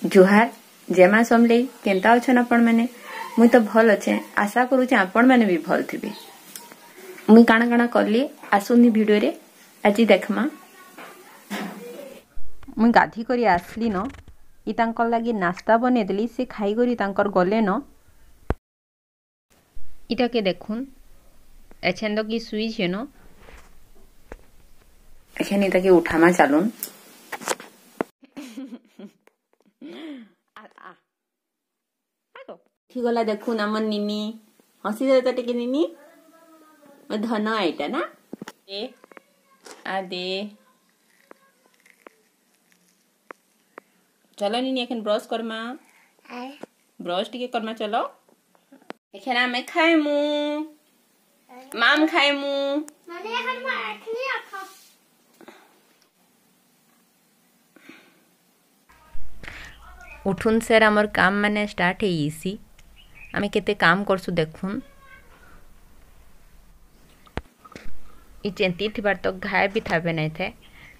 जुहार जय मां समलेई केंता अछन आपण माने मुई तो भल अच्छे आशा करूचे आपण माने भी भल थिबे। मुई काना काना करली आसुनी वीडियो रे आज देखमा। मुई गाधी करी आसली न ई तांकर लागि नाश्ता बने देली से खाई करी तांकर गले न इटा के देखुन एछेन की स्विच है न एखेन इटा के उठामा चालुन गला देखुन आम निनी हसी दे तो टिके निनी धन आईटा ना दे आ दे चलो निनी एखन ब्रश करमा ब्रश टिके करमा चलो एखन आमे खाइमु माम खाइमु माने एखन मा एखनी आखा उठुन सेर हमर काम माने स्टार्ट हेइसी आमे केते काम करसु देखुन ई चेंती थिबार तो घाय भी थाबे नै थे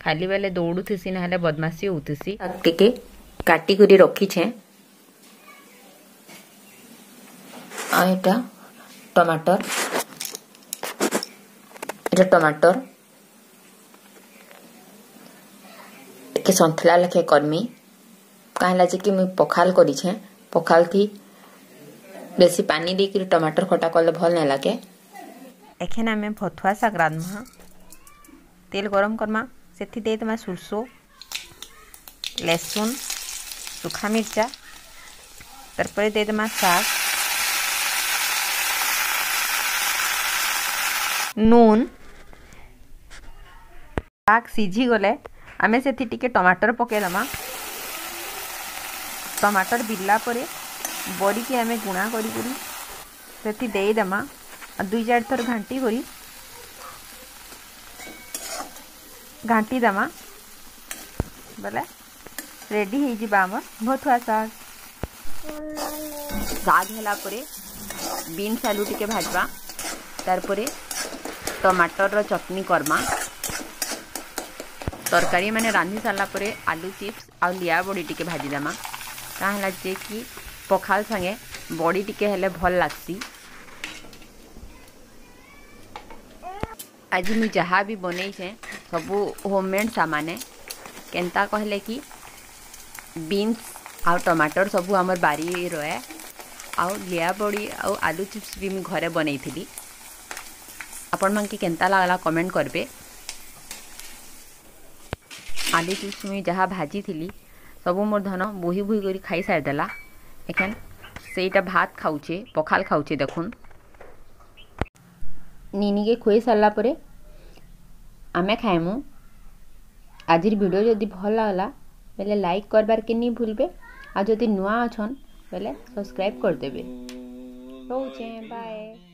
खाली बेले दौड़ू थिसी नहले बदमाशी होतिसी टिके काटी करी रखी छे आ एटा टमाटर एटा टमाटर टिके संथला लखे करमी कहला जे कि मैं पखाल करी छे पखाल थी बेसी पानी दे कि टमाटर खटा कले भल नै लागे। एखन आमे भथुआ साग रांधमा तेल गरम करमा सेथि दे तमा सुरसो लहसुन सुखा मिर्चा तरपरे दे तमा साग नून साग सीझी गले आमे सेथि टिके टमाटर पके दमा टमाटर बिल्ला परे बड़ी की आमे गुणा करी करी सेथि देई दमा आ दुई चार थर घांटी करी घांटी दमा बोले रेडी हे जिबा हमर भथुआ साग साग होला परे बीन्स आलू टिके भाजबा तार परे टमाटर रो चटनी करमा तरकारी माने रांधी साला परे आलू चिप्स आ लिया बड़ी टिके भाजी दमा कहला जे कि पखाल संगे बड़ी टिके हेले भल लागसी। आज मु जहाँ भी बनै छे सबू होममेड सामान केंता कहले कि बीन्स आ टमाटर सबू हमर बारी रहे आ लिया बड़ी आ आलू चिप्स भी मु घरे बनै थिली आपण मन के केंता लागला कमेंट करबे। आलू चिप्स मु जहाँ भाजी थिली सबू मोर धन बोही बोही करी खाई सार देला एखन सेटा भात खाउछे पखाल खाउछे देखुन नीनी के खुई सारला परे आमे खाइमु। आजिर वीडियो जदि भल लागला बेले लाइक करबार के नहीं भूलबे आ जदि नुआ अछन बेले सब्सक्राइब कर देबे। रोचे बाय।